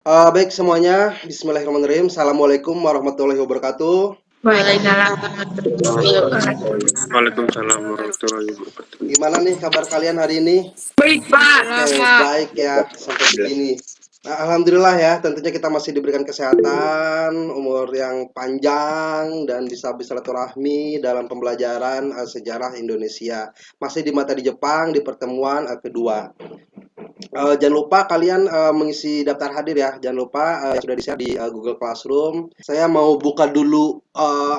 Baik semuanya, bismillahirrahmanirrahim. Assalamualaikum warahmatullahi wabarakatuh. Waalaikumsalam warahmatullahi wabarakatuh. Waalaikumsalam warahmatullahi wabarakatuh. Gimana nih kabar kalian hari ini? Baik, Pak. Oke, baik ya sampai begini. Nah, alhamdulillah ya, tentunya kita masih diberikan kesehatan, umur yang panjang dan bisa bersilaturahmi dalam pembelajaran sejarah Indonesia. Masih di materi Jepang di pertemuan kedua. Jangan lupa kalian mengisi daftar hadir ya. Jangan lupa sudah di-share di Google Classroom. Saya mau buka dulu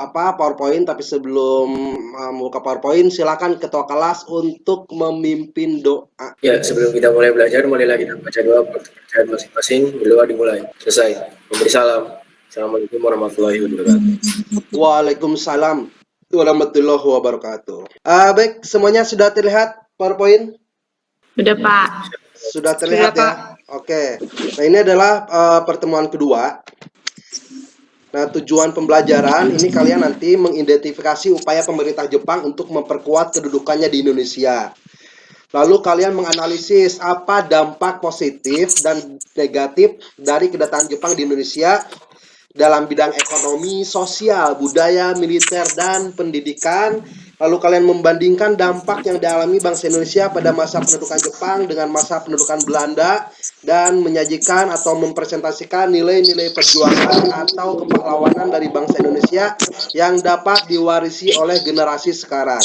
PowerPoint, tapi sebelum membuka PowerPoint, silakan ketua kelas untuk memimpin doa. Ya, sebelum kita mulai belajar, marilah kita baca doa percayaan masing-masing. Berdoa dimulai. Selesai. Memberi salam. Assalamualaikum warahmatullahi wabarakatuh. Waalaikumsalam warahmatullahi wabarakatuh. Baik, semuanya sudah terlihat PowerPoint? Sudah, Pak. Sudah terlihat ya? Oke. Nah, ini adalah pertemuan kedua. Nah, tujuan pembelajaran ini kalian nanti mengidentifikasi upaya pemerintah Jepang untuk memperkuat kedudukannya di Indonesia. Lalu kalian menganalisis apa dampak positif dan negatif dari kedatangan Jepang di Indonesia dalam bidang ekonomi, sosial, budaya, militer, dan pendidikan. Lalu kalian membandingkan dampak yang dialami bangsa Indonesia pada masa pendudukan Jepang dengan masa pendudukan Belanda dan menyajikan atau mempresentasikan nilai-nilai perjuangan atau kepahlawanan dari bangsa Indonesia yang dapat diwarisi oleh generasi sekarang.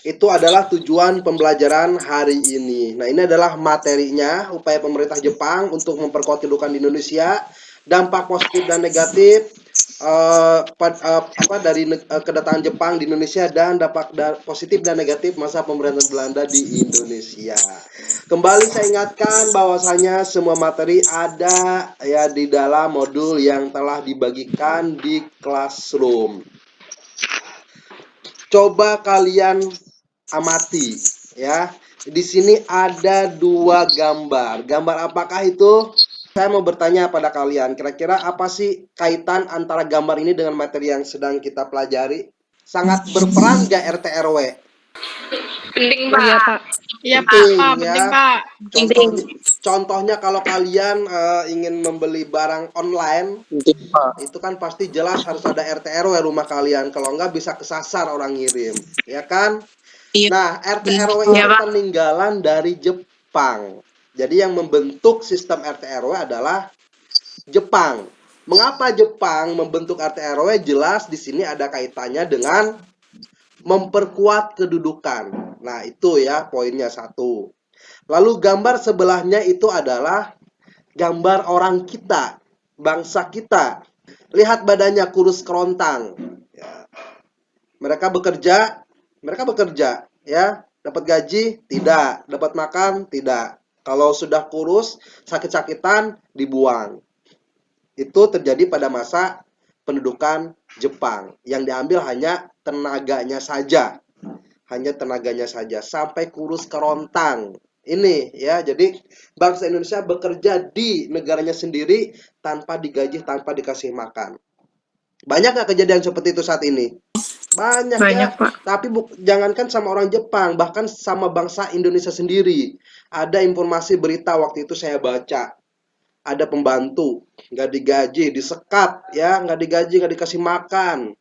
Itu adalah tujuan pembelajaran hari ini. Nah, ini adalah materinya, upaya pemerintah Jepang untuk memperkuat kedudukan di Indonesia, dampak positif dan negatif dari kedatangan Jepang di Indonesia, dan dampak positif dan negatif masa pemerintahan Belanda di Indonesia. Kembali saya ingatkan bahwasanya semua materi ada ya di dalam modul yang telah dibagikan di Classroom. Coba kalian amati ya. Di sini ada dua gambar. Gambar apakah itu? Saya mau bertanya pada kalian, kira-kira apa sih kaitan antara gambar ini dengan materi yang sedang kita pelajari? Sangat berperan gak RT RW? Penting, Pak. Iya, Pak. Iya, Pak. Penting, Pak. Contohnya kalau kalian ingin membeli barang online, itu kan pasti jelas harus ada RT RW rumah kalian. Kalau enggak bisa kesasar orang ngirim, ya kan? Nah, RT RW itu peninggalan dari Jepang. Jadi yang membentuk sistem RT RW adalah Jepang. Mengapa Jepang membentuk RT RW? Jelas di sini ada kaitannya dengan memperkuat kedudukan. Nah, itu ya poinnya satu. Lalu gambar sebelahnya itu adalah gambar orang kita, bangsa kita. Lihat badannya kurus kerontang. Ya. Mereka bekerja ya, dapat gaji tidak, dapat makan tidak. Kalau sudah kurus, sakit-sakitan, dibuang. Itu terjadi pada masa pendudukan Jepang. Yang diambil hanya tenaganya saja. Hanya tenaganya saja. Sampai kurus kerontang. Ini ya, jadi bangsa Indonesia bekerja di negaranya sendiri tanpa digaji, tanpa dikasih makan. Banyak nggak kejadian seperti itu saat ini? Banyak ya, Pak. tapi jangankan sama orang Jepang, bahkan sama bangsa Indonesia sendiri. Ada informasi berita waktu itu saya baca, ada pembantu nggak digaji, disekat ya, nggak digaji, nggak dikasih makan,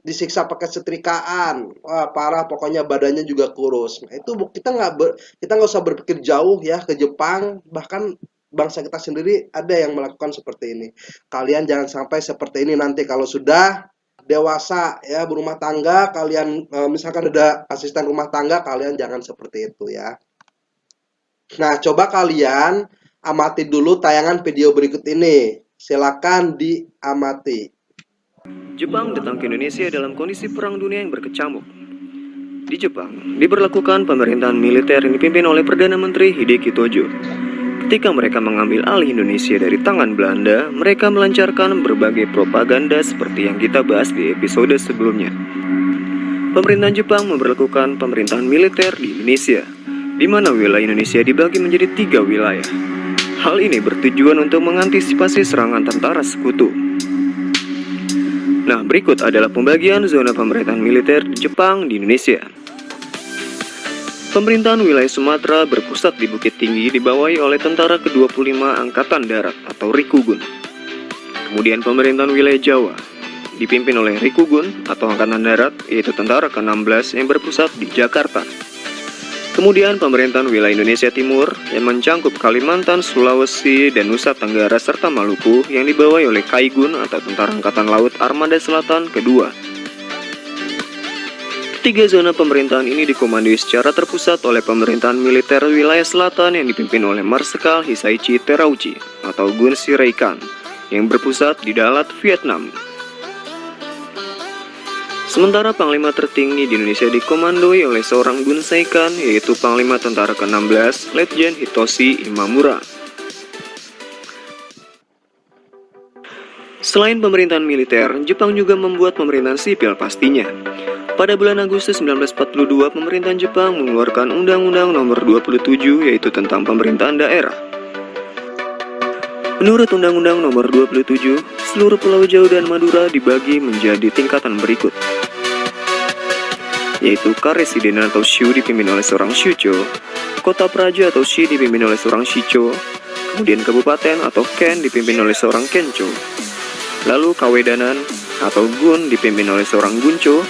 disiksa pakai setrikaan, wah parah, pokoknya badannya juga kurus. Nah, itu kita nggak usah berpikir jauh ya ke Jepang, bahkan bangsa kita sendiri ada yang melakukan seperti ini. Kalian jangan sampai seperti ini nanti kalau sudah dewasa ya, berumah tangga, kalian misalkan ada asisten rumah tangga, kalian jangan seperti itu ya. Nah, coba kalian amati dulu tayangan video berikut ini. Silakan diamati. Jepang datang ke Indonesia dalam kondisi perang dunia yang berkecamuk. Di Jepang, diberlakukan pemerintahan militer yang dipimpin oleh Perdana Menteri Hideki Tojo. Ketika mereka mengambil alih Indonesia dari tangan Belanda, mereka melancarkan berbagai propaganda seperti yang kita bahas di episode sebelumnya. Pemerintahan Jepang memberlakukan pemerintahan militer di Indonesia, di mana wilayah Indonesia dibagi menjadi 3 wilayah. Hal ini bertujuan untuk mengantisipasi serangan tentara sekutu. Nah, berikut adalah pembagian zona pemerintahan militer Jepang di Indonesia. Pemerintahan wilayah Sumatera berpusat di Bukit Tinggi dibawahi oleh Tentara ke-25 Angkatan Darat atau Rikugun. Kemudian pemerintahan wilayah Jawa dipimpin oleh Rikugun atau Angkatan Darat, yaitu Tentara ke-16 yang berpusat di Jakarta. Kemudian pemerintahan wilayah Indonesia Timur yang mencangkup Kalimantan, Sulawesi, dan Nusa Tenggara serta Maluku yang dibawahi oleh Kaigun atau Tentara Angkatan Laut Armada Selatan kedua. Ketiga zona pemerintahan ini dikomandoi secara terpusat oleh pemerintahan militer wilayah selatan yang dipimpin oleh Marsikal Hisaichi Terauchi atau Gun Sireikan yang berpusat di Dalat, Vietnam. Sementara Panglima tertinggi di Indonesia dikomandoi oleh seorang Gun Seikan, yaitu Panglima Tentara ke-16, Letjen Hitoshi Imamura. Selain pemerintahan militer, Jepang juga membuat pemerintahan sipil pastinya. Pada bulan Agustus 1942, pemerintahan Jepang mengeluarkan Undang-Undang Nomor 27, yaitu tentang pemerintahan daerah. Menurut Undang-Undang Nomor 27, seluruh Pulau Jawa dan Madura dibagi menjadi tingkatan berikut, yaitu Karesidenan atau Shu dipimpin oleh seorang Shucho, Kota Praja atau Shi dipimpin oleh seorang Shicho, kemudian Kabupaten atau Ken dipimpin oleh seorang Kencho, lalu Kawedanan atau Gun dipimpin oleh seorang Guncho,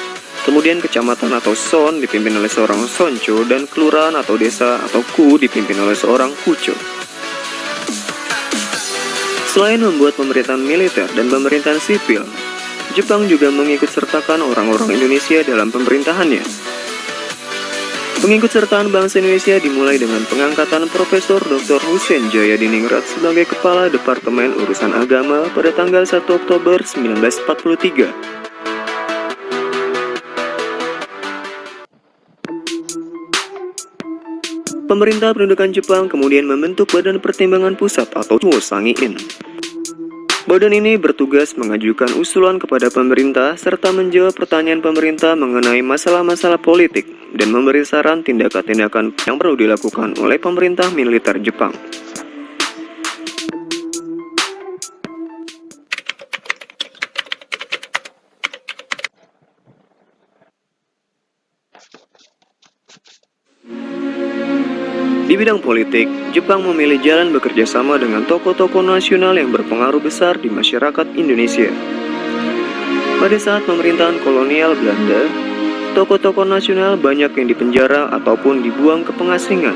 kemudian Kecamatan atau Son dipimpin oleh seorang Soncho, dan Kelurahan atau Desa atau Ku dipimpin oleh seorang Kucho. Selain membuat pemerintahan militer dan pemerintahan sipil, Jepang juga mengikutsertakan orang-orang Indonesia dalam pemerintahannya. Pengikutsertaan bangsa Indonesia dimulai dengan pengangkatan Profesor Dr. Hussein Jayadiningrat sebagai Kepala Departemen Urusan Agama pada tanggal 1 Oktober 1943. Pemerintah pendudukan Jepang kemudian membentuk Badan Pertimbangan Pusat atau Chuosangi-in. Badan ini bertugas mengajukan usulan kepada pemerintah serta menjawab pertanyaan pemerintah mengenai masalah-masalah politik dan memberi saran tindakan-tindakan yang perlu dilakukan oleh pemerintah militer Jepang. Di bidang politik, Jepang memilih jalan bekerja sama dengan tokoh-tokoh nasional yang berpengaruh besar di masyarakat Indonesia. Pada saat pemerintahan kolonial Belanda, tokoh-tokoh nasional banyak yang dipenjara ataupun dibuang ke pengasingan.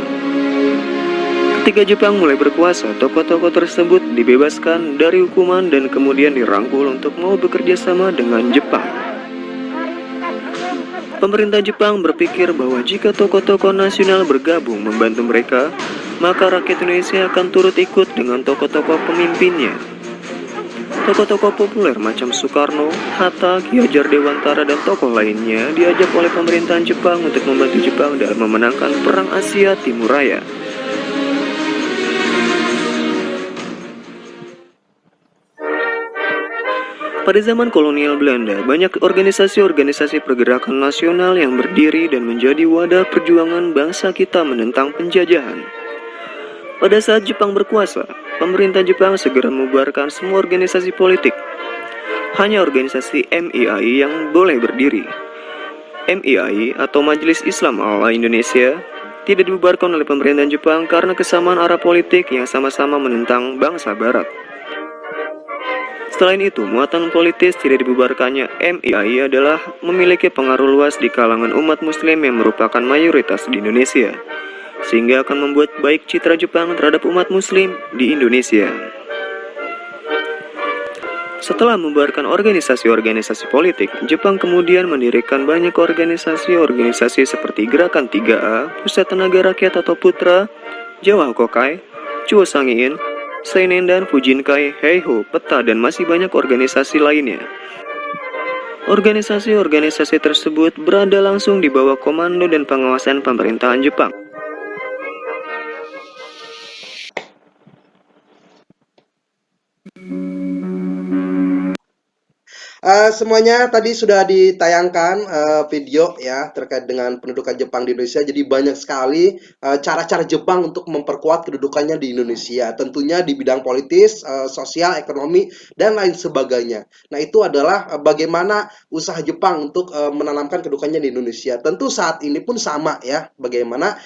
Ketika Jepang mulai berkuasa, tokoh-tokoh tersebut dibebaskan dari hukuman dan kemudian dirangkul untuk mau bekerja sama dengan Jepang. Pemerintah Jepang berpikir bahwa jika tokoh-tokoh nasional bergabung membantu mereka, maka rakyat Indonesia akan turut ikut dengan tokoh-tokoh pemimpinnya. Tokoh-tokoh populer macam Soekarno, Hatta, Ki Hajar Dewantara, dan tokoh lainnya diajak oleh pemerintahan Jepang untuk membantu Jepang dalam memenangkan Perang Asia Timur Raya. Pada zaman kolonial Belanda, banyak organisasi-organisasi pergerakan nasional yang berdiri dan menjadi wadah perjuangan bangsa kita menentang penjajahan. Pada saat Jepang berkuasa, pemerintah Jepang segera membubarkan semua organisasi politik. Hanya organisasi MIAI yang boleh berdiri. MIAI atau Majelis Islam Ala Indonesia tidak dibubarkan oleh pemerintahan Jepang karena kesamaan arah politik yang sama-sama menentang bangsa Barat. Selain itu, muatan politis tidak dibubarkannya MIAI adalah memiliki pengaruh luas di kalangan umat muslim yang merupakan mayoritas di Indonesia, sehingga akan membuat baik citra Jepang terhadap umat muslim di Indonesia. Setelah membubarkan organisasi-organisasi politik, Jepang kemudian mendirikan banyak organisasi-organisasi seperti Gerakan 3A, Pusat Tenaga Rakyat atau Putra, Jawa Hokokai, Chuosangi-in, Seinen dan Fujinkai, Heiho, Peta, dan masih banyak organisasi lainnya. Organisasi-organisasi tersebut berada langsung di bawah komando dan pengawasan pemerintahan Jepang. Semuanya tadi sudah ditayangkan video ya terkait dengan pendudukan Jepang di Indonesia. Jadi banyak sekali cara-cara Jepang untuk memperkuat kedudukannya di Indonesia. Tentunya di bidang politis, sosial, ekonomi, dan lain sebagainya. Nah itu adalah bagaimana usaha Jepang untuk menanamkan kedudukannya di Indonesia. Tentu saat ini pun sama ya. Bagaimana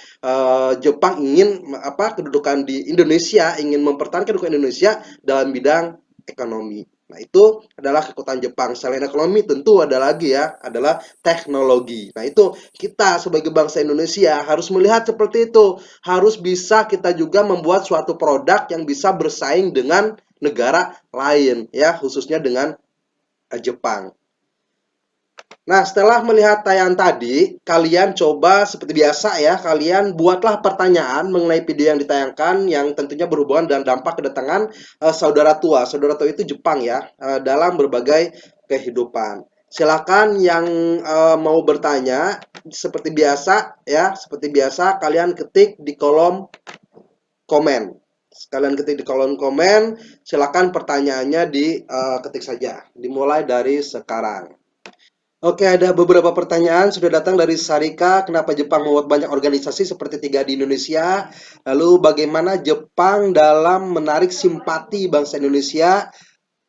Jepang ingin kedudukan di Indonesia, ingin mempertahankan kedudukan Indonesia dalam bidang ekonomi. Nah, itu adalah kekuatan Jepang. Selain ekonomi tentu ada lagi ya, adalah teknologi. Nah, itu kita sebagai bangsa Indonesia harus melihat seperti itu. Harus bisa kita juga membuat suatu produk yang bisa bersaing dengan negara lain ya, khususnya dengan Jepang. Nah, setelah melihat tayangan tadi, kalian coba seperti biasa ya, kalian buatlah pertanyaan mengenai video yang ditayangkan yang tentunya berhubungan dengan dampak kedatangan saudara tua. Saudara tua itu Jepang ya, dalam berbagai kehidupan. Silakan yang mau bertanya seperti biasa ya, seperti biasa kalian ketik di kolom komen. Kalian ketik di kolom komen, silakan pertanyaannya diketik saja. Dimulai dari sekarang. Oke, ada beberapa pertanyaan sudah datang dari Sarika. Kenapa Jepang membuat banyak organisasi seperti 3 di Indonesia? Lalu bagaimana Jepang dalam menarik simpati bangsa Indonesia?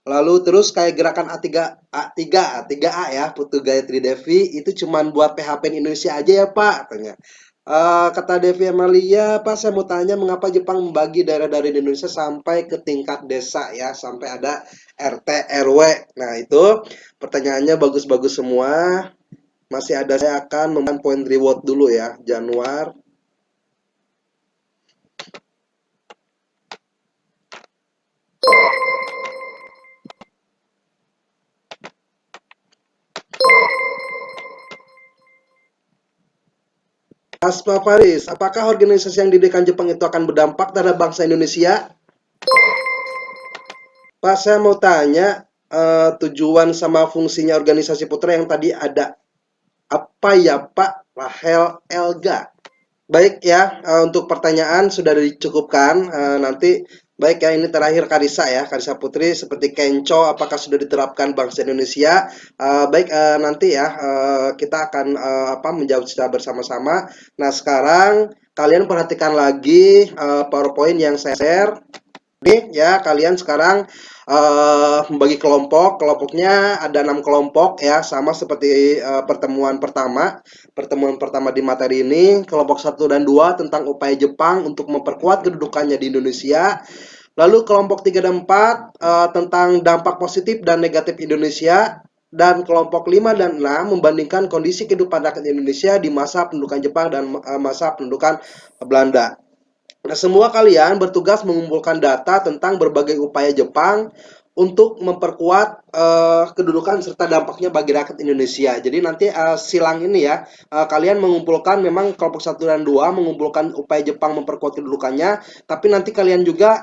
Lalu terus kayak gerakan A3A ya, Putu Gayatri Devi itu cuman buat PHP Indonesia aja ya Pak, katanya. Kata Devi Amalia, Pak saya mau tanya mengapa Jepang membagi daerah-daerah di Indonesia sampai ke tingkat desa ya, sampai ada RT RW. Nah itu pertanyaannya bagus-bagus semua. Masih ada, saya akan memberikan poin reward dulu ya, Januar. Asma Faris, apakah organisasi yang didirikan Jepang itu akan berdampak terhadap bangsa Indonesia? Pak, saya mau tanya tujuan sama fungsinya organisasi putra yang tadi ada apa ya Pak? Rahel Elga. Baik ya, untuk pertanyaan sudah dicukupkan. Nanti baik ya, ini terakhir Karisa ya, Karisa Putri seperti Kenco, apakah sudah diterapkan bangsa Indonesia? Baik, nanti ya kita akan menjawab secara bersama-sama. Nah sekarang kalian perhatikan lagi PowerPoint yang saya share. Nih ya, kalian sekarang membagi kelompoknya ada 6 kelompok ya, sama seperti pertemuan pertama di materi ini. Kelompok 1 dan 2 tentang upaya Jepang untuk memperkuat kedudukannya di Indonesia. Lalu kelompok 3 dan 4 tentang dampak positif dan negatif Indonesia. Dan kelompok 5 dan 6 membandingkan kondisi kehidupan rakyat Indonesia di masa pendudukan Jepang dan masa pendudukan Belanda. Nah, semua kalian bertugas mengumpulkan data tentang berbagai upaya Jepang untuk memperkuat kedudukan serta dampaknya bagi rakyat Indonesia. Jadi nanti silang ini ya, kalian mengumpulkan memang kelompok 1 dan 2 mengumpulkan upaya Jepang memperkuat kedudukannya, tapi nanti kalian juga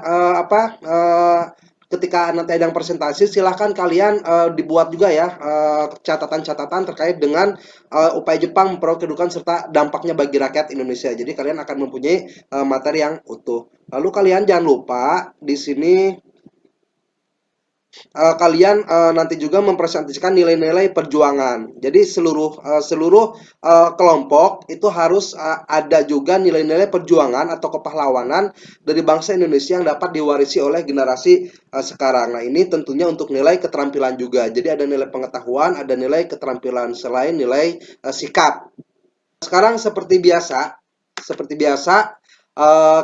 ketika nanti ada yang presentasi, silahkan kalian dibuat juga ya catatan-catatan terkait dengan upaya Jepang memperoleh kedudukan serta dampaknya bagi rakyat Indonesia. Jadi kalian akan mempunyai materi yang utuh. Lalu kalian jangan lupa di sini kalian nanti juga mempresentasikan nilai-nilai perjuangan. Jadi seluruh kelompok itu harus ada juga nilai-nilai perjuangan atau kepahlawanan dari bangsa Indonesia yang dapat diwarisi oleh generasi sekarang. Nah, ini tentunya untuk nilai keterampilan juga. Jadi ada nilai pengetahuan, ada nilai keterampilan selain nilai sikap. Sekarang seperti biasa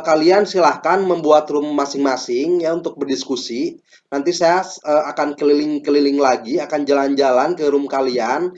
kalian silahkan membuat room masing-masing ya untuk berdiskusi. Nanti saya akan keliling-keliling lagi, akan jalan-jalan ke room kalian,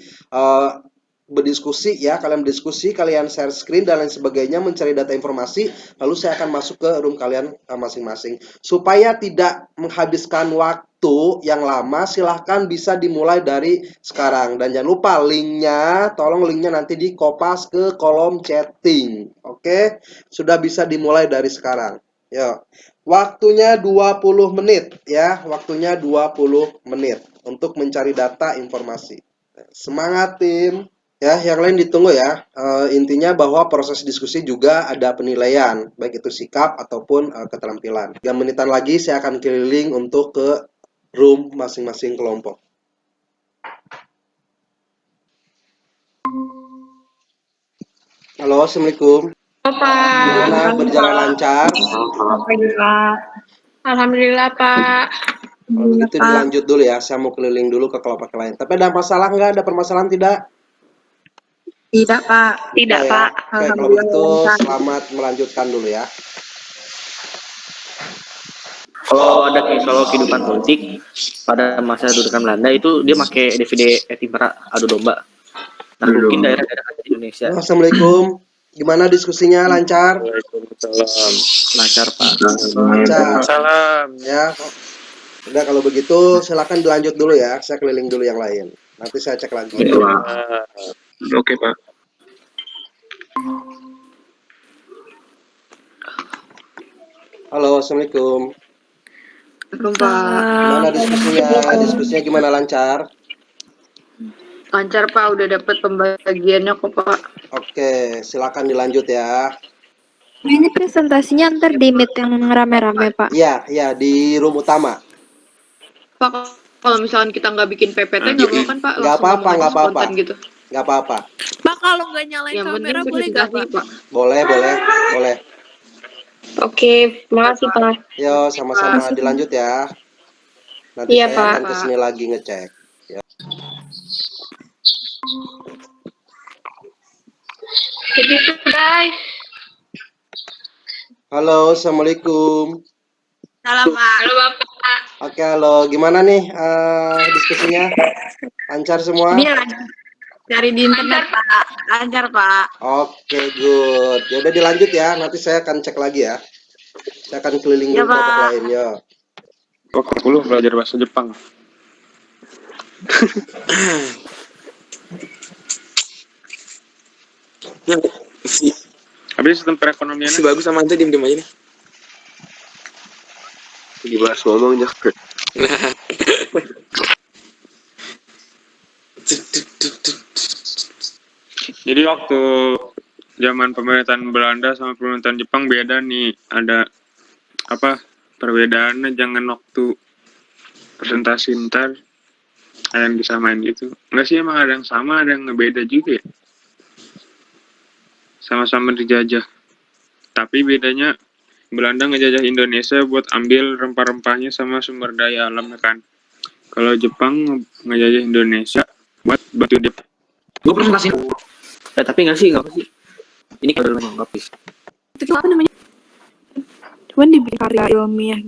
berdiskusi ya, kalian berdiskusi, kalian share screen dan lain sebagainya, mencari data informasi, lalu saya akan masuk ke room kalian masing-masing. Supaya tidak menghabiskan waktu yang lama, silahkan bisa dimulai dari sekarang. Dan jangan lupa linknya, tolong linknya nanti di kopas ke kolom chatting. Oke, sudah bisa dimulai dari sekarang. Yuk, waktunya 20 menit ya, waktunya 20 menit untuk mencari data informasi. Semangat tim! Ya, yang lain ditunggu ya. Intinya bahwa proses diskusi juga ada penilaian, baik itu sikap ataupun keterampilan. 3 menitan lagi saya akan keliling untuk ke room masing-masing kelompok. Halo, Assalamualaikum. Oh, Pak. Gimana, berjalan lancar? Alhamdulillah. Alhamdulillah, Pak. Kalau Alhamdulillah, begitu Pak. dilanjut dulu ya, saya mau keliling dulu ke kelompok lain. Tapi ada masalah nggak? Ada permasalahan tidak? Tidak, Pak. Tidak, Enggak ya? Pak. Oke, kalau Alhamdulillah begitu lancar. selamat melanjutkan dulu ya. Kalau kehidupan politik pada masa dudukan Belanda itu dia pakai DVD Etimera adu domba. Nah, mungkin daerah-daerah di Indonesia Halo, Assalamualaikum. Gimana diskusinya? Lancar? lancar, Pak. Lancar. Salam. Ya. Udah kalau begitu silakan dilanjut dulu ya. Saya keliling dulu yang lain. Nanti saya cek lagi. Oke, Pak. Halo, Assalamualaikum. Pak. Gimana diskusinya? Diskusinya gimana, lancar? Lancar, Pak. Udah dapat pembagiannya kok, Pak. Oke, silakan dilanjut ya. Ini presentasinya ntar di meet yang rame-rame, Pak. Iya, iya di room utama. Pak, kalau misalkan kita nggak bikin PPT nggak mau kan, Pak? Nggak Langsung apa-apa, ngomong aja nggak apa-apa. spontan gitu. Nggak apa-apa. Pak, kalau nggak nyalain Yang penting kamera boleh nggak, presentasi, Pak? Pak. Boleh, boleh, boleh. Oke, makasih, Pak. Yo, sama-sama dilanjut ya. Nanti Iya, saya Pak. akan kesini lagi ngecek. Ya. Jadi itu, guys. Halo, Assalamualaikum. Salam, Pak. Halo, Bapak. Oke, halo. Gimana nih diskusinya? Lancar semua? Ini lagi cari di internet, Pak. Lancar, Pak. Oke, good. Ya udah dilanjut ya. Nanti saya akan cek lagi ya. Saya akan keliling Ya, dulu kelompok Pak. lain ya. Pokok 10 belajar bahasa Jepang. Habis sistem perekonomian Si bagus sama ente diem-diem aja nih. dibahas ngomong Jakpret. Jadi waktu zaman pemerintahan Belanda sama pemerintahan Jepang beda nih. Ada apa perbedaannya, jangan waktu presentasi ntar ada yang disamain gitu. Enggak sih, emang ada yang sama, ada yang beda juga ya. Sama-sama dijajah. Tapi bedanya Belanda ngejajah Indonesia buat ambil rempah-rempahnya sama sumber daya alam kan. Kalau Jepang ngejajah Indonesia buat bantu dia. Gue presentasi. Tapi nggak sih, nggak apa sih. Ini kalau nggak sih. Itu apa namanya? Cuman di karya ilmiah,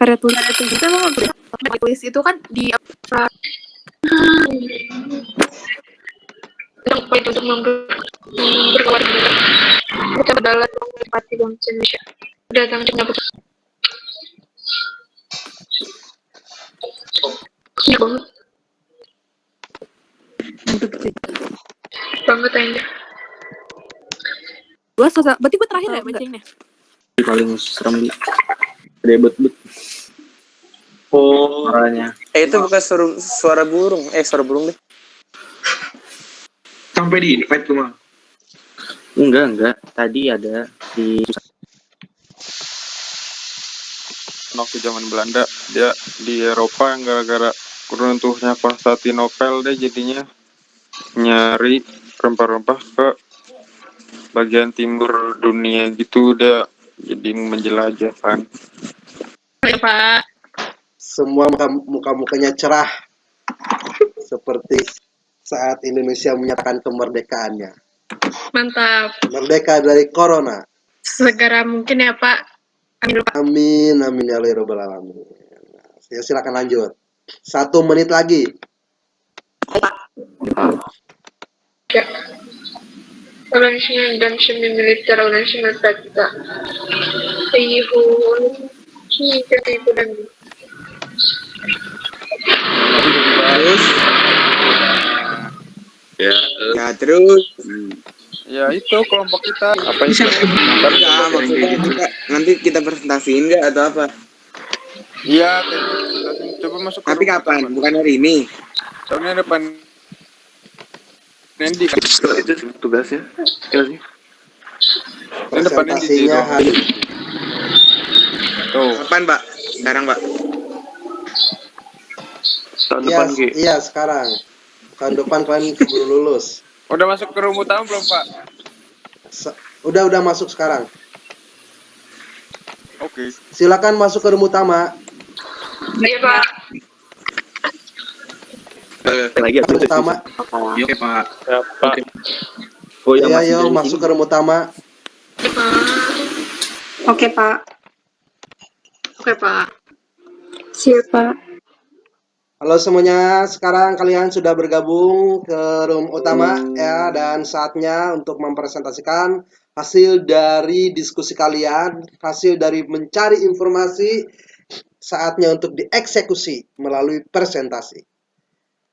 karya tulis itu emang tulis itu kan di Untuk memperkuat kita adalah parti bangsa Indonesia. Datang dengan ya banget. Banget aja. gua berarti gua terakhir ya bacanya. Paling serem di ribet-bet. Oh. Suaranya. Itu bukan suara burung. Suara burung deh. Sampai di invite cuma. Enggak. Tadi ada di Waktu zaman Belanda dia di Eropa yang gara-gara runtuhnya Konstantinopel dia jadinya nyari rempah-rempah ke bagian timur dunia gitu, dia jadi menjelajah kan. Ya, Pak. Semua muka-mukanya cerah. Seperti saat Indonesia menyatakan kemerdekaannya. Mantap. Merdeka dari corona. Segera mungkin ya, Pak. Amin, amin ya Allah ya Rabbal alamin. Ya, silakan lanjut. 1 menit lagi. Ya. Organisasi dan semi militer organisasi kita. Ayuh. Kita itu dan Terus. Ya, Terus. ya itu kelompok kita apa itu? Enggak, maksudnya nanti kita presentasiin nggak atau apa? Iya, coba masuk. Tapi kapan? Bukan hari ini. Soalnya depan Nendi kan Itu tugasnya. Ya sih. ini depan Nendi di Presentasinya ruang. hari Tuh. Kapan, Pak? Sekarang, Pak. Tahun iya, depan Ki. iya sekarang. Tahun depan kalian keburu lulus. Udah masuk ke room utama belum, Pak? Udah masuk sekarang. Oke. Silakan masuk ke room utama. Iya, Pak. Lagi Room utama. Oke Pak. Oh ya, Iya, masih yo dari masuk sini. ke room utama. Oke, Pak. Oke, Pak. Siap, Pak. Halo semuanya, sekarang kalian sudah bergabung ke room utama ya, dan saatnya untuk mempresentasikan hasil dari diskusi kalian, hasil dari mencari informasi, saatnya untuk dieksekusi melalui presentasi.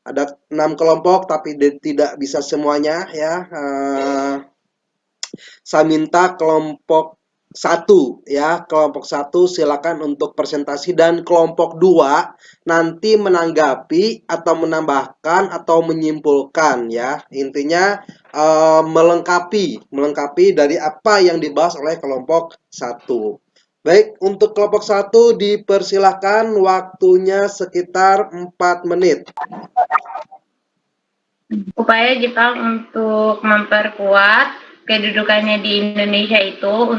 Ada 6 kelompok tapi tidak bisa semuanya ya. Saya minta kelompok 1 ya, kelompok 1 silakan untuk presentasi, dan kelompok 2 nanti menanggapi atau menambahkan atau menyimpulkan ya. Intinya melengkapi dari apa yang dibahas oleh kelompok 1. Baik, untuk kelompok 1 dipersilahkan, waktunya sekitar 4 menit. Upaya Jepang untuk memperkuat kedudukannya di Indonesia itu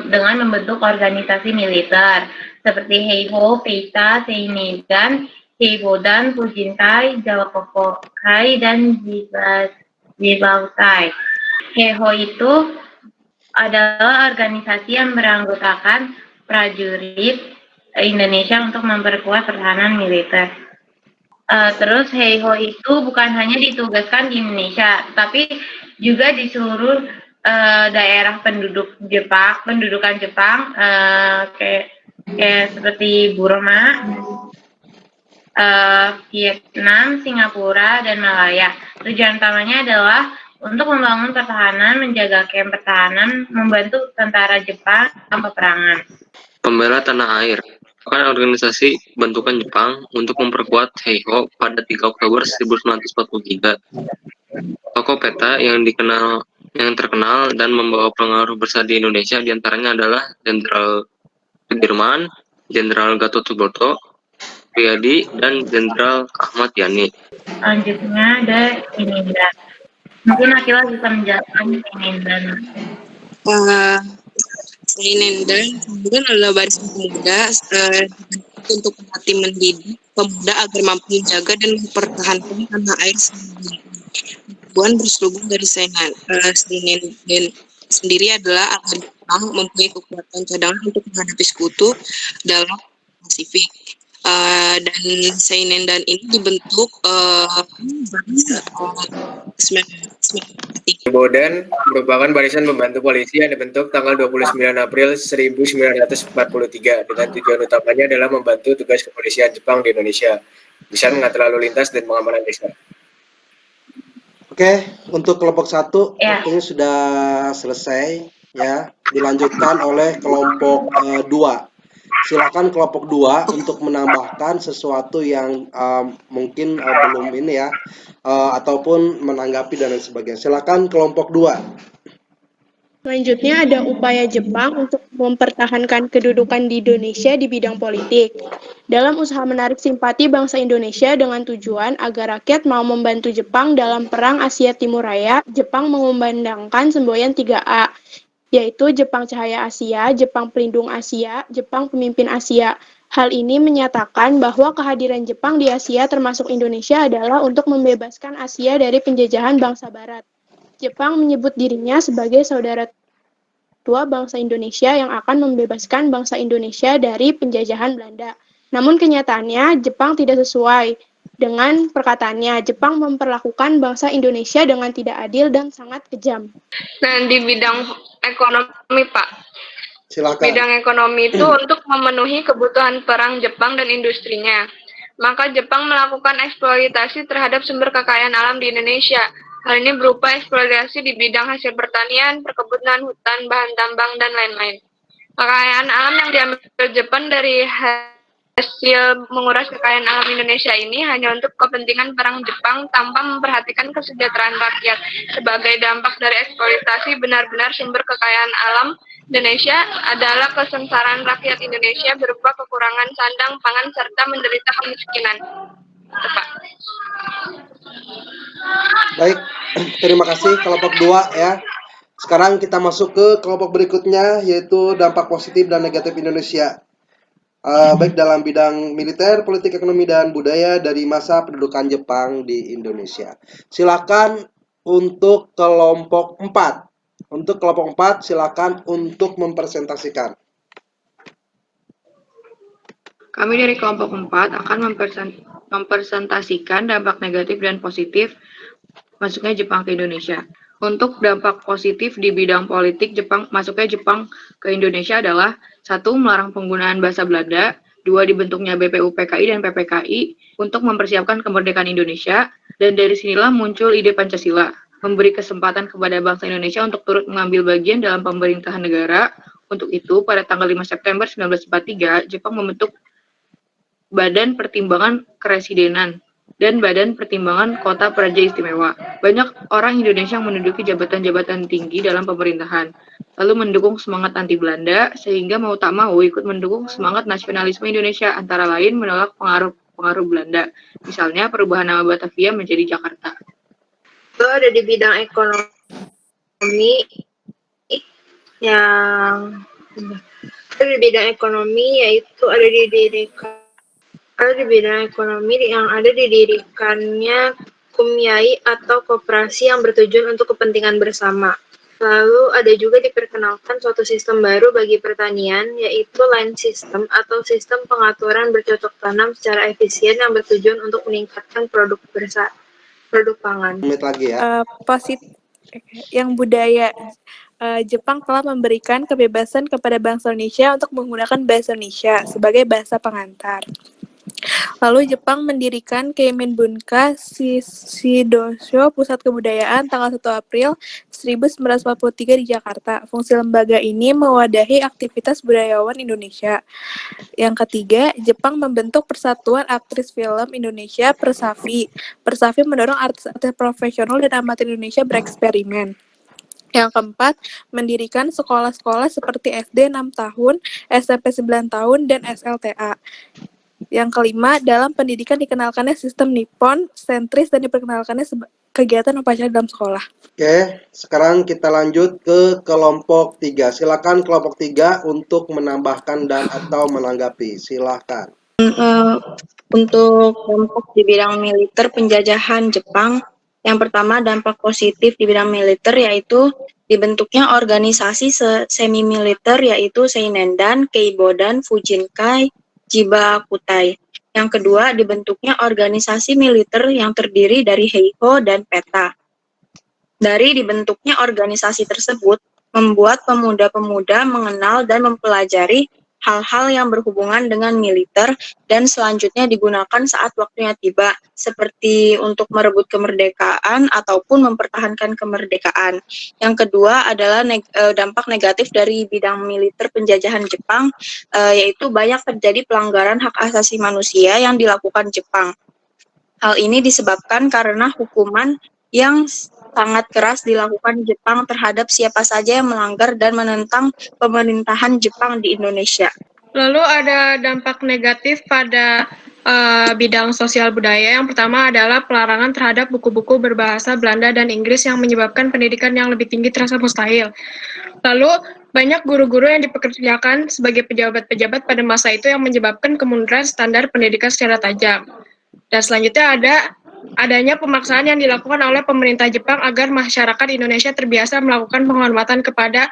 dengan membentuk organisasi militer seperti Heiho, Peita, Seinigan, Heibodan, Fujinkai, Jawakokai, dan Jibautai. Heiho itu adalah organisasi yang beranggotakan prajurit Indonesia untuk memperkuat pertahanan militer. Terus Heiho itu bukan hanya ditugaskan di Indonesia, tapi juga di seluruh daerah pendudukan Jepang, kayak seperti Burma, Vietnam, Singapura, dan Malaya. Tujuan utamanya adalah untuk membangun pertahanan, menjaga camp pertahanan, membantu tentara Jepang dalam peperangan. Pembela tanah air merupakan organisasi bentukan Jepang untuk memperkuat Heiho pada 3 Oktober 1943. Tokoh peta yang terkenal dan membawa pengaruh besar di Indonesia diantaranya adalah Jenderal Sudirman, Jenderal Gatot Subroto, Priyadi, dan Jenderal Ahmad Yani. Selanjutnya ada Inindan. Mungkin Akila bisa menjelaskan Inindan. Senindan kemudian adalah barisan pemuda untuk melatih mendidik pemuda agar mampu menjaga dan mempertahankan tanah air Tujuan berselubung dari Senindan sendiri adalah agar Jepang mempunyai kekuatan cadangan untuk menghadapi sekutu dalam Pasifik. Dan Senindan ini dibentuk 1993. Heibodan merupakan barisan pembantu polisi yang dibentuk tanggal 29 April 1943 dengan tujuan utamanya adalah membantu tugas kepolisian Jepang di Indonesia, bisa mengatur lalu lintas dan pengamanan desa. Oke, untuk kelompok 1 waktunya sudah selesai ya. Dilanjutkan oleh kelompok 2. Silakan kelompok 2 untuk menambahkan sesuatu yang mungkin belum ini ya, ataupun menanggapi dan lain sebagainya. Silakan kelompok 2. Selanjutnya ada upaya Jepang untuk mempertahankan kedudukan di Indonesia di bidang politik. Dalam usaha menarik simpati bangsa Indonesia dengan tujuan agar rakyat mau membantu Jepang dalam Perang Asia Timur Raya, Jepang mengumandangkan semboyan 3A, yaitu Jepang Cahaya Asia, Jepang Pelindung Asia, Jepang Pemimpin Asia. Hal ini menyatakan bahwa kehadiran Jepang di Asia termasuk Indonesia adalah untuk membebaskan Asia dari penjajahan bangsa Barat. Jepang menyebut dirinya sebagai saudara tua bangsa Indonesia yang akan membebaskan bangsa Indonesia dari penjajahan Belanda. Namun kenyataannya Jepang tidak sesuai dengan perkataannya. Jepang memperlakukan bangsa Indonesia dengan tidak adil dan sangat kejam. Nah, di bidang ekonomi, Pak. Silakan. Bidang ekonomi itu untuk memenuhi kebutuhan perang Jepang dan industrinya. Maka Jepang melakukan eksploitasi terhadap sumber kekayaan alam di Indonesia. Hal ini berupa eksploitasi di bidang hasil pertanian, perkebunan, hutan, bahan tambang, dan lain-lain. Kekayaan alam yang diambil Jepang dari hasil menguras kekayaan alam Indonesia ini hanya untuk kepentingan perang Jepang tanpa memperhatikan kesejahteraan rakyat. Sebagai dampak dari eksploitasi, benar-benar sumber kekayaan alam Indonesia adalah kesengsaraan rakyat Indonesia berupa kekurangan sandang, pangan, serta menderita kemiskinan. Pak. Baik, terima kasih kelompok 2 ya. Sekarang kita masuk ke kelompok berikutnya, yaitu dampak positif dan negatif Indonesia. Baik dalam bidang militer, politik, ekonomi, dan budaya dari masa pendudukan Jepang di Indonesia. Silakan untuk kelompok 4. Untuk kelompok 4, silakan untuk mempresentasikan. Kami dari kelompok 4 akan mempresentasikan dampak negatif dan positif masuknya Jepang ke Indonesia. Untuk dampak positif di bidang politik masuknya Jepang ke Indonesia adalah 1. Melarang penggunaan bahasa Belanda, 2. Dibentuknya BPUPKI dan PPKI untuk mempersiapkan kemerdekaan Indonesia, dan dari sinilah muncul ide Pancasila, memberi kesempatan kepada bangsa Indonesia untuk turut mengambil bagian dalam pemerintahan negara. Untuk itu, pada tanggal 5 September 1943, Jepang membentuk Badan Pertimbangan Kepresidenan dan Badan Pertimbangan Kota Praja Istimewa. Banyak orang Indonesia yang menduduki jabatan-jabatan tinggi dalam pemerintahan, lalu mendukung semangat anti Belanda, sehingga mau tak mau ikut mendukung semangat nasionalisme Indonesia, antara lain menolak pengaruh Belanda. Misalnya perubahan nama Batavia menjadi Jakarta. Itu ada di bidang ekonomi yaitu ada di bidang ekonomi yang ada didirikannya kumyai atau koperasi yang bertujuan untuk kepentingan bersama. Lalu ada juga diperkenalkan suatu sistem baru bagi pertanian, yaitu line system atau sistem pengaturan bercocok tanam secara efisien yang bertujuan untuk meningkatkan produk pangan. Yang budaya, Jepang telah memberikan kebebasan kepada bangsa Indonesia untuk menggunakan bahasa Indonesia sebagai bahasa pengantar. Lalu Jepang mendirikan Keimin-bunka Shidosho Pusat Kebudayaan tanggal 1 April 1943 di Jakarta. Fungsi lembaga ini mewadahi aktivitas budayawan Indonesia. Yang ketiga, Jepang membentuk Persatuan Aktris Film Indonesia Persafi. Persafi mendorong artis-artis profesional dan amatir Indonesia bereksperimen. Yang keempat, mendirikan sekolah-sekolah seperti SD 6 tahun, SMP 9 tahun, dan SLTA. Yang kelima, dalam pendidikan dikenalkannya sistem Nippon sentris dan diperkenalkannya kegiatan upacara dalam sekolah. Oke, sekarang kita lanjut ke kelompok 3. Silakan kelompok 3 untuk menambahkan dan atau menanggapi. Silakan. Untuk kelompok di bidang militer penjajahan Jepang, yang pertama dampak positif di bidang militer yaitu dibentuknya organisasi semi-militer yaitu Seinendan, Keibodan, Fujinkai, Jibakutai. Yang kedua, dibentuknya organisasi militer yang terdiri dari Heiho dan Peta. Dari dibentuknya organisasi tersebut, membuat pemuda-pemuda mengenal dan mempelajari hal-hal yang berhubungan dengan militer dan selanjutnya digunakan saat waktunya tiba, seperti untuk merebut kemerdekaan ataupun mempertahankan kemerdekaan. Yang kedua adalah dampak negatif dari bidang militer penjajahan Jepang, yaitu banyak terjadi pelanggaran hak asasi manusia yang dilakukan Jepang. Hal ini disebabkan karena hukuman yang sangat keras dilakukan Jepang terhadap siapa saja yang melanggar dan menentang pemerintahan Jepang di Indonesia. Lalu ada dampak negatif pada bidang sosial budaya. Yang pertama adalah pelarangan terhadap buku-buku berbahasa Belanda dan Inggris yang menyebabkan pendidikan yang lebih tinggi terasa mustahil. Lalu banyak guru-guru yang dipekerjakan sebagai pejabat-pejabat pada masa itu yang menyebabkan kemunduran standar pendidikan secara tajam. Dan selanjutnya adanya pemaksaan yang dilakukan oleh pemerintah Jepang agar masyarakat Indonesia terbiasa melakukan penghormatan kepada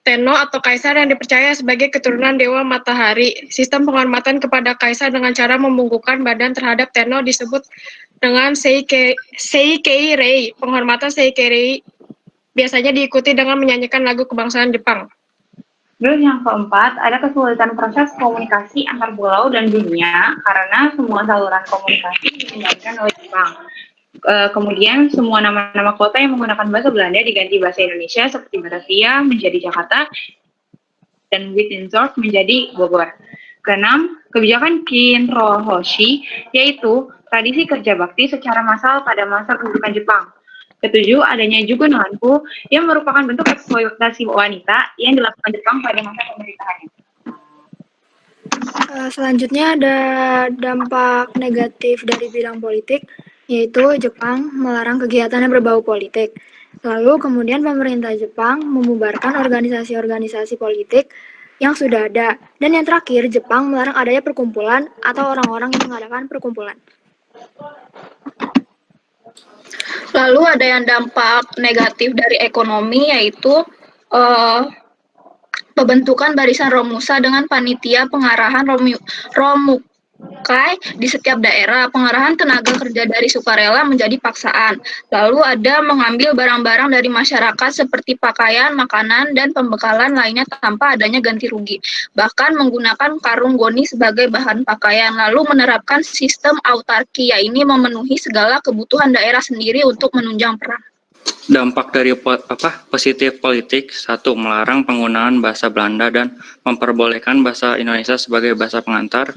Tenno atau kaisar yang dipercaya sebagai keturunan Dewa Matahari. Sistem penghormatan kepada kaisar dengan cara membungkukkan badan terhadap Tenno disebut dengan Seikei-rei. Penghormatan Seikei-rei biasanya diikuti dengan menyanyikan lagu kebangsaan Jepang. Terus yang keempat, ada kesulitan proses komunikasi antar pulau dan dunia karena semua saluran komunikasi dikendalikan oleh Jepang. Kemudian semua nama-nama kota yang menggunakan bahasa Belanda diganti bahasa Indonesia seperti Batavia menjadi Jakarta dan Windsor menjadi Bogor. Keenam, kebijakan Kinrohoshi yaitu tradisi kerja bakti secara massal pada masa pendudukan Jepang. Ketujuh, adanya Jugo no Hanku yang merupakan bentuk eksploitasi wanita yang dilakukan Jepang pada masa pemerintahannya. Selanjutnya ada dampak negatif dari bidang politik, yaitu Jepang melarang kegiatan yang berbau politik. Lalu kemudian pemerintah Jepang membubarkan organisasi-organisasi politik yang sudah ada. Dan yang terakhir, Jepang melarang adanya perkumpulan atau orang-orang yang mengadakan perkumpulan. Lalu ada yang dampak negatif dari ekonomi yaitu pembentukan barisan Romusa dengan panitia pengarahan Romukai di setiap daerah. Pengarahan tenaga kerja dari sukarela menjadi paksaan. Lalu ada mengambil barang-barang dari masyarakat seperti pakaian, makanan, dan pembekalan lainnya tanpa adanya ganti rugi. Bahkan menggunakan karung goni sebagai bahan pakaian. Lalu menerapkan sistem autarki, yaitu memenuhi segala kebutuhan daerah sendiri untuk menunjang perang. Dampak dari positif politik, 1. Melarang penggunaan bahasa Belanda dan memperbolehkan bahasa Indonesia sebagai bahasa pengantar.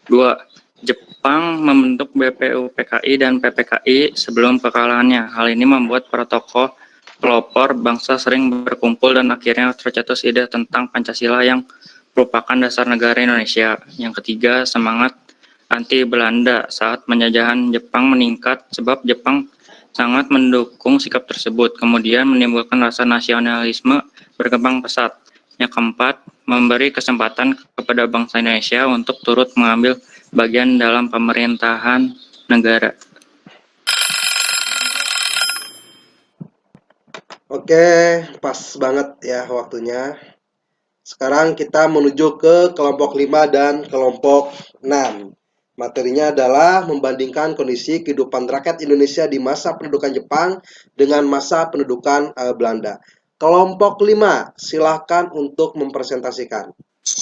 2. Jepang membentuk BPUPKI dan PPKI sebelum kekalahannya. Hal ini membuat para tokoh pelopor bangsa sering berkumpul dan akhirnya tercetus ide tentang Pancasila yang merupakan dasar negara Indonesia. Yang ketiga, semangat anti Belanda saat penjajahan Jepang meningkat sebab Jepang sangat mendukung sikap tersebut, kemudian menimbulkan rasa nasionalisme berkembang pesat. Yang keempat, memberi kesempatan kepada bangsa Indonesia untuk turut mengambil bagian dalam pemerintahan negara. Oke, pas banget ya waktunya. Sekarang kita menuju ke kelompok 5 dan kelompok 6. Materinya adalah membandingkan kondisi kehidupan rakyat Indonesia di masa pendudukan Jepang dengan masa pendudukan Belanda. Kelompok 5, silahkan untuk mempresentasikan.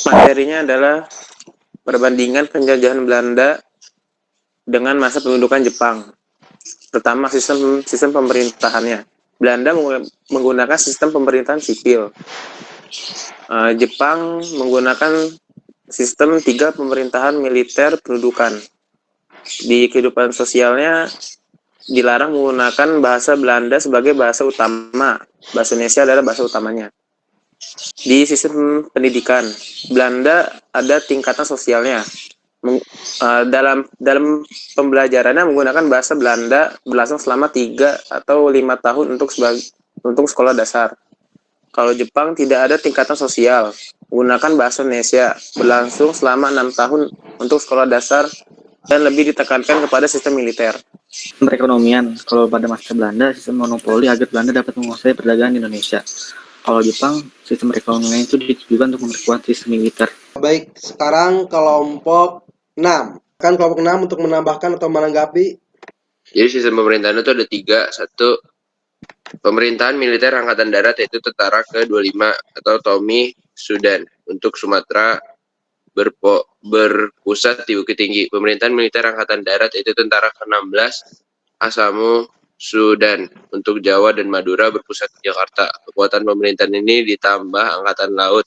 Materinya adalah perbandingan penjajahan Belanda dengan masa pendudukan Jepang. Pertama, sistem pemerintahannya. Belanda menggunakan sistem pemerintahan sipil. Jepang menggunakan sistem 3 pemerintahan militer pendudukan. Di kehidupan sosialnya dilarang menggunakan bahasa Belanda sebagai bahasa utama. Bahasa Indonesia adalah bahasa utamanya. Di sistem pendidikan, Belanda ada tingkatan sosialnya. Dalam pembelajarannya menggunakan bahasa Belanda berlangsung selama 3 atau 5 tahun untuk sekolah dasar. Kalau Jepang tidak ada tingkatan sosial, menggunakan bahasa Indonesia berlangsung selama 6 tahun untuk sekolah dasar dan lebih ditekankan kepada sistem militer. Perekonomian, kalau pada masa Belanda, sistem monopoli agar Belanda dapat menguasai perdagangan di Indonesia. Kalau Jepang, sistem perekonomian itu ditujukan untuk memperkuat sistem militer. Baik, sekarang kelompok 6. Kan kelompok 6 untuk menambahkan atau menanggapi. Jadi sistem pemerintahan itu ada 3. 1. Pemerintahan militer Angkatan Darat, yaitu Tentara ke-25 atau Tomi Sudan untuk Sumatera berpusat di Bukit Tinggi. Pemerintahan militer Angkatan Darat, yaitu Tentara ke-16 Asamu Sudan untuk Jawa dan Madura berpusat di Jakarta. Kekuatan pemerintahan ini ditambah Angkatan Laut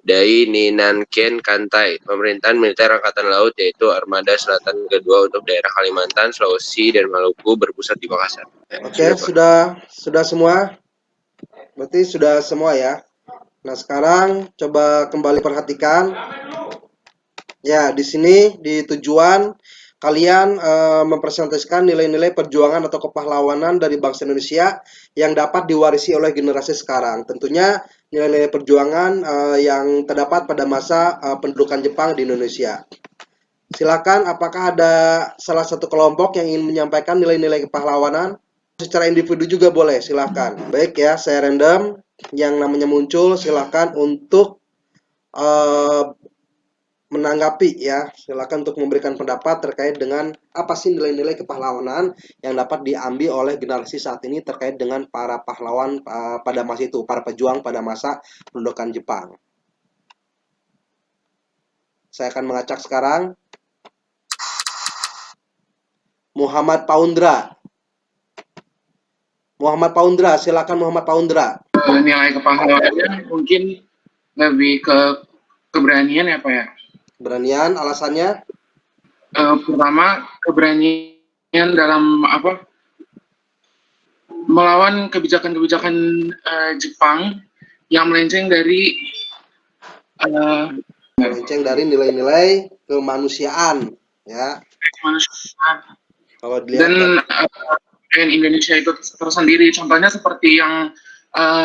Dai Ninanken Kantai. Pemerintahan militer Angkatan Laut yaitu Armada Selatan kedua untuk daerah Kalimantan, Sulawesi, dan Maluku berpusat di Makassar. Oke, sudah semua? Berarti sudah semua ya. Nah, sekarang coba kembali perhatikan. Ya, di sini di tujuan kalian mempresentasikan nilai-nilai perjuangan atau kepahlawanan dari bangsa Indonesia yang dapat diwarisi oleh generasi sekarang. Tentunya nilai-nilai perjuangan yang terdapat pada masa pendudukan Jepang di Indonesia. Silakan, apakah ada salah satu kelompok yang ingin menyampaikan nilai-nilai kepahlawanan? Secara individu juga boleh, silakan. Baik ya, saya random. Yang namanya muncul, silakan untuk menanggapi ya. Silakan untuk memberikan pendapat terkait dengan apa sih nilai-nilai kepahlawanan yang dapat diambil oleh generasi saat ini terkait dengan para pahlawan pada masa itu, para pejuang pada masa pendudukan Jepang. Saya akan mengacak sekarang. Muhammad Paundra. Muhammad Paundra, silakan Muhammad Paundra. Nilai kepahlawanannya mungkin lebih ke keberanian ya Pak ya. Keberanian, alasannya? Pertama, keberanian dalam melawan kebijakan-kebijakan Jepang yang melenceng dari nilai-nilai kemanusiaan, ya. Kemanusiaan. Kalau dilihat Indonesia itu tersendiri. Contohnya seperti yang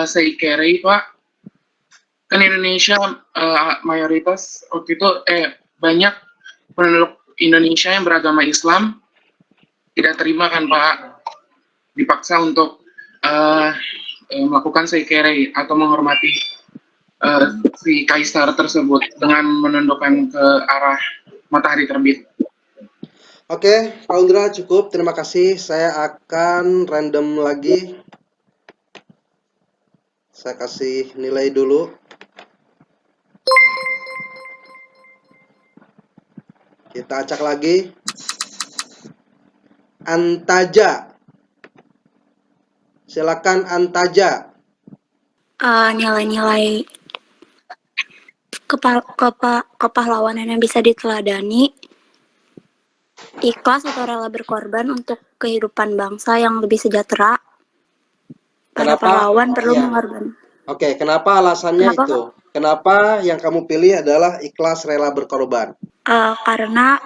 Seikere, Pak. Kan Indonesia mayoritas waktu itu banyak penduduk Indonesia yang beragama Islam tidak terima kan Pak, dipaksa untuk melakukan Seikere atau menghormati si kaisar tersebut dengan menundukkan ke arah matahari terbit. Oke, Pak Undra cukup. Terima kasih. Saya akan random lagi. Saya kasih nilai dulu. Kita acak lagi. Antaja. Silakan Antaja. Nilai-nilai kepahlawanan yang bisa diteladani, ikhlas atau rela berkorban untuk kehidupan bangsa yang lebih sejahtera. Para pahlawan perlu mengorbankan. Oke, kenapa alasannya Kenapa, itu? Kenapa yang kamu pilih adalah ikhlas rela berkorban? Karena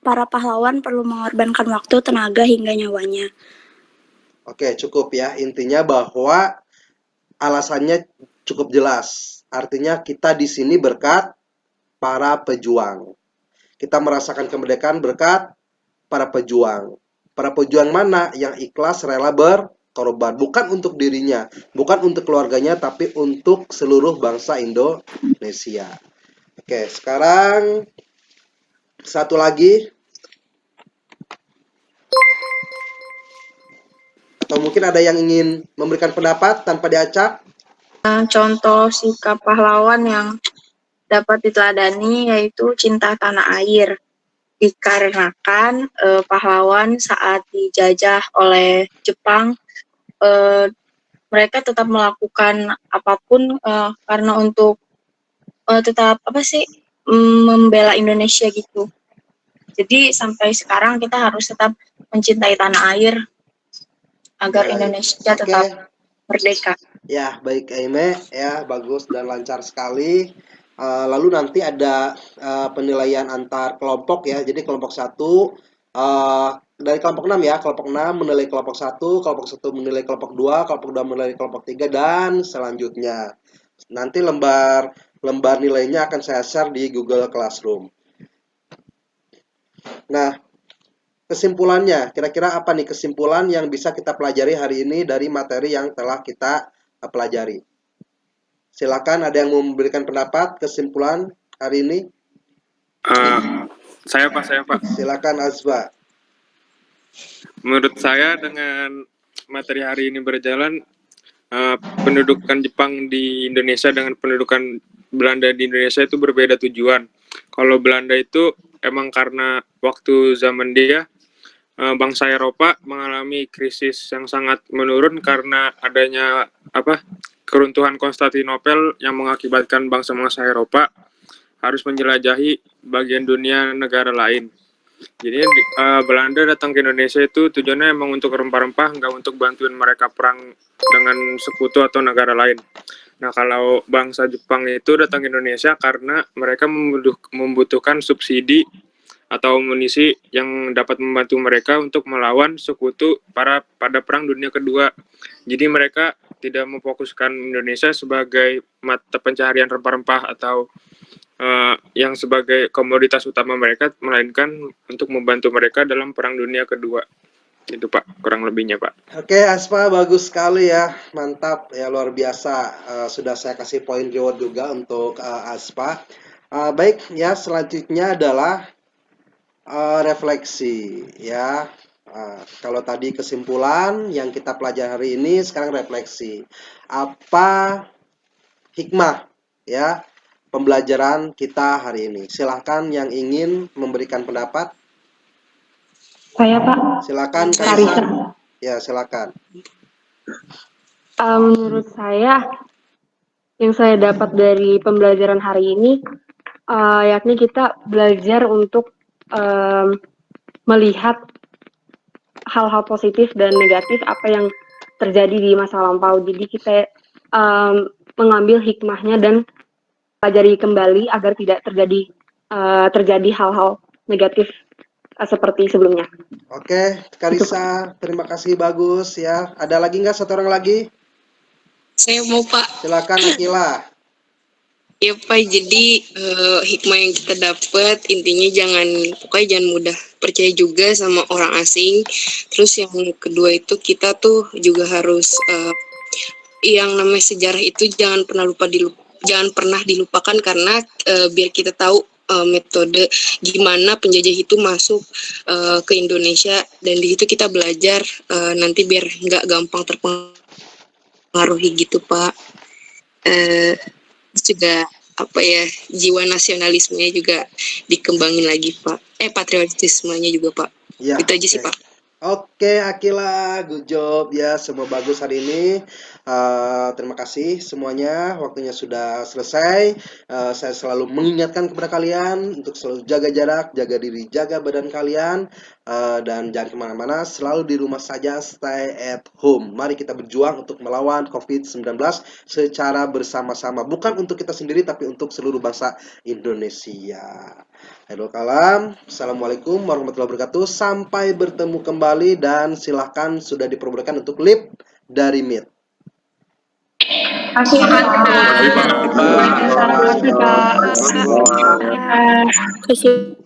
para pahlawan perlu mengorbankan waktu, tenaga, hingga nyawanya. Oke, cukup ya. Intinya bahwa alasannya cukup jelas. Artinya kita di sini berkat para pejuang. Kita merasakan kemerdekaan berkat para pejuang. Para pejuang mana yang ikhlas rela berkorban? Bukan untuk dirinya, bukan untuk keluarganya, tapi untuk seluruh bangsa Indonesia. Oke, sekarang satu lagi. Atau mungkin ada yang ingin memberikan pendapat tanpa diacak? Contoh sikap pahlawan yang dapat diteladani yaitu cinta tanah air. Dikarenakan pahlawan saat dijajah oleh Jepang, mereka tetap melakukan apapun karena untuk tetap membela Indonesia gitu. Jadi sampai sekarang kita harus tetap mencintai tanah air agar Indonesia tetap merdeka. Ya, baik Aime, ya bagus dan lancar sekali. Lalu nanti ada penilaian antar kelompok ya. Jadi kelompok 1 dari kelompok 6 ya. Kelompok 6 menilai kelompok 1, kelompok 1 menilai kelompok 2, kelompok 2 menilai kelompok 3 dan selanjutnya. Nanti lembar nilainya akan saya share di Google Classroom. Nah, kesimpulannya, kira-kira apa nih kesimpulan yang bisa kita pelajari hari ini dari materi yang telah kita pelajari? Silakan, ada yang mau memberikan pendapat kesimpulan hari ini? Saya Pak. Silakan Azba. Menurut saya dengan materi hari ini berjalan, pendudukan Jepang di Indonesia dengan pendudukan Belanda di Indonesia itu berbeda tujuan. Kalau Belanda itu emang karena waktu zaman dia bangsa Eropa mengalami krisis yang sangat menurun karena adanya keruntuhan Konstantinopel yang mengakibatkan bangsa-bangsa Eropa harus menjelajahi bagian dunia negara lain. Jadi Belanda datang ke Indonesia itu tujuannya emang untuk rempah-rempah, nggak untuk bantuin mereka perang dengan sekutu atau negara lain. Nah, kalau bangsa Jepang itu datang ke Indonesia karena mereka membutuhkan subsidi atau amunisi yang dapat membantu mereka untuk melawan sekutu pada Perang Dunia Kedua. Jadi mereka tidak memfokuskan Indonesia sebagai mata pencaharian rempah-rempah atau yang sebagai komoditas utama mereka, melainkan untuk membantu mereka dalam Perang Dunia Kedua. Itu Pak, kurang lebihnya Pak. Oke, Aspa, bagus sekali ya, mantap ya, luar biasa. Sudah saya kasih poin reward juga untuk Aspa. Baik ya, selanjutnya adalah refleksi ya. Kalau tadi kesimpulan yang kita pelajari hari ini, sekarang refleksi. Apa hikmah ya pembelajaran kita hari ini? Silahkan yang ingin memberikan pendapat. Saya Pak. Silakan Kaisar. Ya, silakan. Menurut saya, yang saya dapat dari pembelajaran hari ini, yakni kita belajar untuk melihat hal-hal positif dan negatif apa yang terjadi di masa lampau. Jadi kita mengambil hikmahnya dan pelajari kembali agar tidak terjadi hal-hal negatif seperti sebelumnya. Oke, Karisa, terima kasih, bagus ya. Ada lagi nggak satu orang lagi? Saya mau Pak. Silakan Akila. Ya Pak, jadi hikmah yang kita dapat intinya pokoknya jangan mudah percaya juga sama orang asing. Terus yang kedua itu kita tuh juga harus yang namanya sejarah itu jangan pernah dilupakan karena biar kita tahu metode gimana penjajah itu masuk ke Indonesia dan di situ kita belajar nanti biar nggak gampang terpengaruhi gitu Pak. Terus juga jiwa nasionalismenya juga dikembangin lagi Pak. Patriotismenya juga Pak. Ya, Itu aja sih Pak. Oke, Akila, good job ya, semua bagus hari ini. Terima kasih semuanya, waktunya sudah selesai. Saya selalu mengingatkan kepada kalian untuk selalu jaga jarak, jaga diri, jaga badan kalian, dan jangan kemana-mana, selalu di rumah saja, stay at home. Mari kita berjuang untuk melawan COVID-19 secara bersama-sama, bukan untuk kita sendiri, tapi untuk seluruh bangsa Indonesia. Hairul Kalam, Assalamualaikum warahmatullahi wabarakatuh. Sampai bertemu kembali dan silahkan sudah diperbolehkan untuk live dari Meet. Terima kasih Pak. Terima kasih Pak. Terima kasih Pak.